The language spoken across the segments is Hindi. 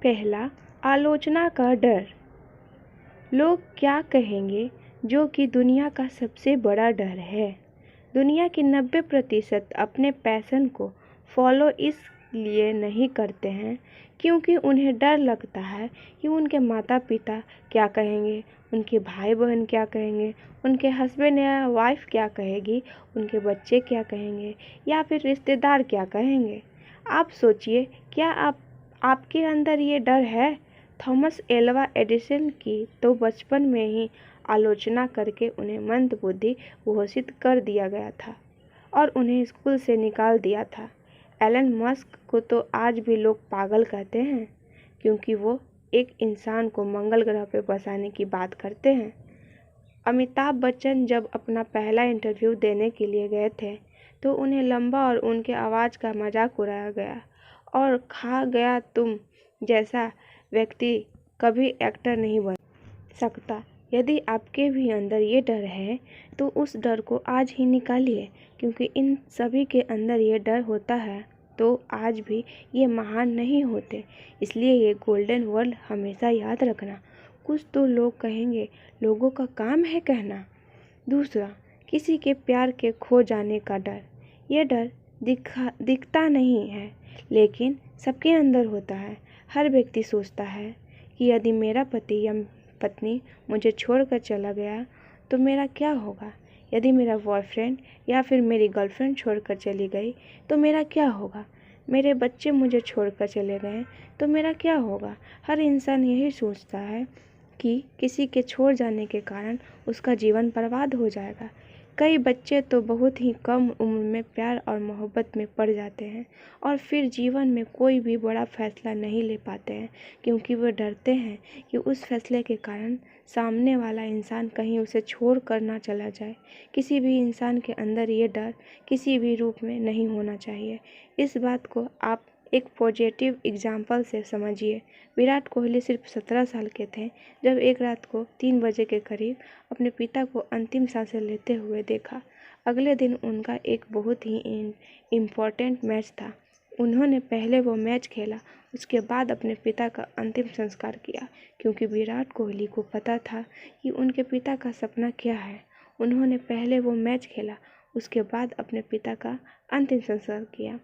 पहला, आलोचना का डर। लोग क्या कहेंगे, जो कि दुनिया का सबसे बड़ा डर है। दुनिया की 90% अपने पैशन को फॉलो इसलिए नहीं करते हैं क्योंकि उन्हें डर लगता है कि उनके माता पिता क्या कहेंगे, उनके भाई बहन क्या कहेंगे, उनके हस्बैंड या वाइफ क्या कहेगी, उनके बच्चे क्या कहेंगे या फिर रिश्तेदार क्या कहेंगे। आप सोचिए, क्या आपके अंदर ये डर है? थॉमस एल्वा एडिसन की तो बचपन में ही आलोचना करके उन्हें मंदबुद्धि घोषित कर दिया गया था और उन्हें स्कूल से निकाल दिया था। एलन मस्क को तो आज भी लोग पागल कहते हैं क्योंकि वो एक इंसान को मंगल ग्रह पर बसाने की बात करते हैं। अमिताभ बच्चन जब अपना पहला इंटरव्यू देने के लिए गए थे तो उन्हें लंबा और उनके आवाज़ का मजाक उड़ाया गया और खा गया तुम जैसा व्यक्ति कभी एक्टर नहीं बन सकता। यदि आपके भी अंदर ये डर है तो उस डर को आज ही निकालिए, क्योंकि इन सभी के अंदर ये डर होता है तो आज भी ये महान नहीं होते। इसलिए ये गोल्डन वर्ड हमेशा याद रखना। कुछ तो लोग कहेंगे, लोगों का काम है कहना। दूसरा, किसी के प्यार के खो जाने का डर। ये डर दिखता नहीं है लेकिन सबके अंदर होता है। हर व्यक्ति सोचता है कि यदि मेरा पति या पत्नी मुझे छोड़कर चला गया तो मेरा क्या होगा। यदि मेरा बॉयफ्रेंड या फिर मेरी गर्लफ्रेंड छोड़कर चली गई तो मेरा क्या होगा। मेरे बच्चे मुझे छोड़कर चले गए तो मेरा क्या होगा। हर इंसान यही सोचता है कि किसी के छोड़ जाने के कारण उसका जीवन बर्बाद हो जाएगा। कई बच्चे तो बहुत ही कम उम्र में प्यार और मोहब्बत में पड़ जाते हैं और फिर जीवन में कोई भी बड़ा फैसला नहीं ले पाते हैं क्योंकि वो डरते हैं कि उस फैसले के कारण सामने वाला इंसान कहीं उसे छोड़ कर ना चला जाए। किसी भी इंसान के अंदर ये डर किसी भी रूप में नहीं होना चाहिए। इस बात को आप एक पॉजिटिव एग्जाम्पल से समझिए। विराट कोहली सिर्फ 17 साल के थे जब एक रात को 3 बजे के करीब अपने पिता को अंतिम सांसें लेते हुए देखा। अगले दिन उनका एक बहुत ही इम्पोर्टेंट मैच था। उन्होंने पहले वो मैच खेला, उसके बाद अपने पिता का अंतिम संस्कार किया, क्योंकि विराट कोहली को पता था कि उनके पिता का सपना क्या है। उन्होंने पहले वो मैच खेला, उसके बाद अपने पिता का अंतिम संस्कार किया,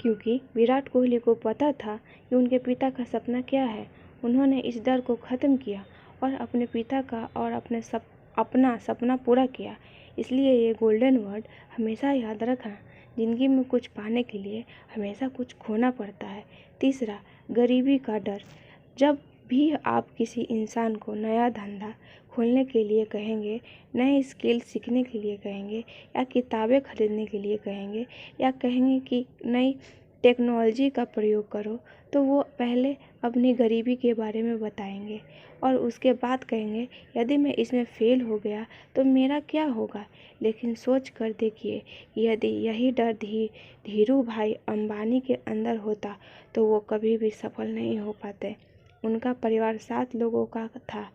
क्योंकि विराट कोहली को पता था कि उनके पिता का सपना क्या है। उन्होंने इस डर को ख़त्म किया और अपने पिता का और अपना सपना पूरा किया। इसलिए ये गोल्डन वर्ड हमेशा याद रखना। ज़िंदगी में कुछ पाने के लिए हमेशा कुछ खोना पड़ता है। तीसरा, गरीबी का डर। जब भी आप किसी इंसान को नया धंधा खोलने के लिए कहेंगे, नए स्किल सीखने के लिए कहेंगे या किताबें खरीदने के लिए कहेंगे या कहेंगे कि नई टेक्नोलॉजी का प्रयोग करो, तो वो पहले अपनी गरीबी के बारे में बताएंगे और उसके बाद कहेंगे यदि मैं इसमें फ़ेल हो गया तो मेरा क्या होगा। लेकिन सोच कर देखिए, यदि यही डर धीरू भाई अंबानी के अंदर होता तो वो कभी भी सफल नहीं हो पाते। उनका परिवार 7 लोगों का था।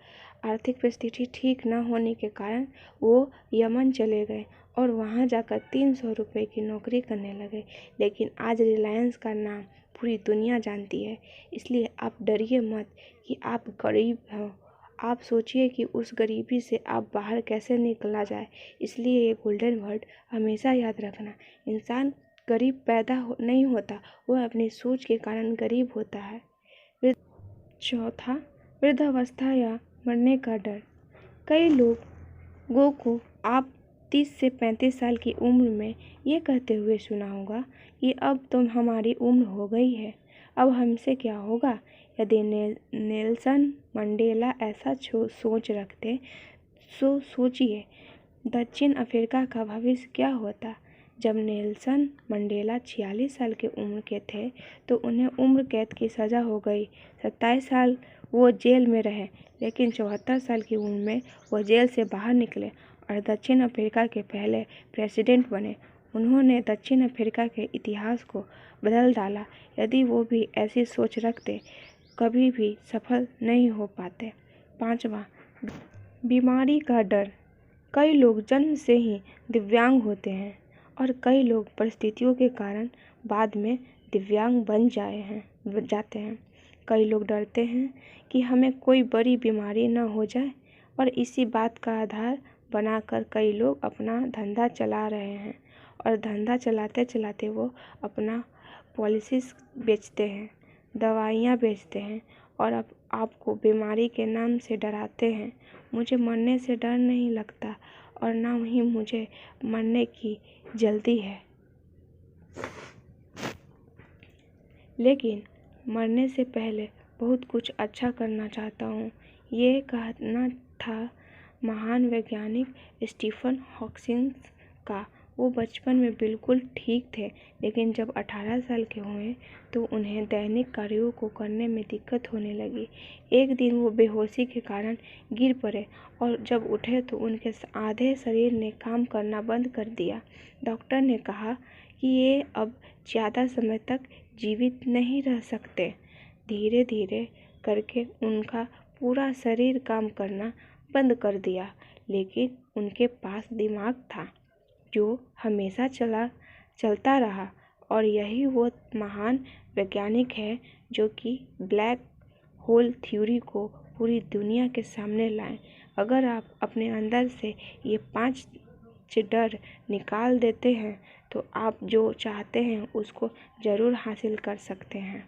आर्थिक परिस्थिति ठीक न होने के कारण वो यमन चले गए और वहाँ जाकर 300 रुपये की नौकरी करने लगे। लेकिन आज रिलायंस का नाम पूरी दुनिया जानती है। इसलिए आप डरिए मत कि आप गरीब हो। आप सोचिए कि उस गरीबी से आप बाहर कैसे निकला जाए। इसलिए ये गोल्डन वर्ड हमेशा याद रखना। इंसान गरीब नहीं होता, वह अपनी सोच के कारण गरीब होता है। चौथा, वृद्धावस्था या मरने का डर। कई लोगों को आप 30 से 35 साल की उम्र में ये कहते हुए सुना होगा कि अब तो हमारी उम्र हो गई है, अब हमसे क्या होगा। यदि नेल्सन मंडेला ऐसा सोच रखते तो सोचिए दक्षिण अफ्रीका का भविष्य क्या होता। जब नेल्सन मंडेला 46 साल की उम्र के थे तो उन्हें उम्र कैद की सज़ा हो गई। 27 साल वो जेल में रहे, लेकिन 74 साल की उम्र में वो जेल से बाहर निकले और दक्षिण अफ्रीका के पहले प्रेसिडेंट बने। उन्होंने दक्षिण अफ्रीका के इतिहास को बदल डाला। यदि वो भी ऐसी सोच रखते, कभी भी सफल नहीं हो पाते। पांचवा, बीमारी का डर। कई लोग जन्म से ही दिव्यांग होते हैं और कई लोग परिस्थितियों के कारण बाद में दिव्यांग बन जाते हैं। कई लोग डरते हैं कि हमें कोई बड़ी बीमारी न हो जाए और इसी बात का आधार बनाकर कई लोग अपना धंधा चला रहे हैं और धंधा चलाते चलाते वो अपना पॉलिसीज़ बेचते हैं, दवाइयाँ बेचते हैं और अब आपको बीमारी के नाम से डराते हैं। मुझे मरने से डर नहीं लगता और ना ही मुझे मरने की जल्दी है, लेकिन मरने से पहले बहुत कुछ अच्छा करना चाहता हूँ। ये कहना था महान वैज्ञानिक स्टीफन हॉकिंस का। वो बचपन में बिल्कुल ठीक थे, लेकिन जब 18 साल के हुए तो उन्हें दैनिक कार्यों को करने में दिक्कत होने लगी। एक दिन वो बेहोशी के कारण गिर पड़े और जब उठे तो उनके आधे शरीर ने काम करना बंद कर दिया। डॉक्टर ने कहा कि ये अब ज़्यादा समय तक जीवित नहीं रह सकते। धीरे धीरे करके उनका पूरा शरीर काम करना बंद कर दिया, लेकिन उनके पास दिमाग था जो हमेशा चलता रहा। और यही वो महान वैज्ञानिक है जो कि ब्लैक होल थ्योरी को पूरी दुनिया के सामने लाए। अगर आप अपने अंदर से ये 5 डर निकाल देते हैं तो आप जो चाहते हैं उसको ज़रूर हासिल कर सकते हैं।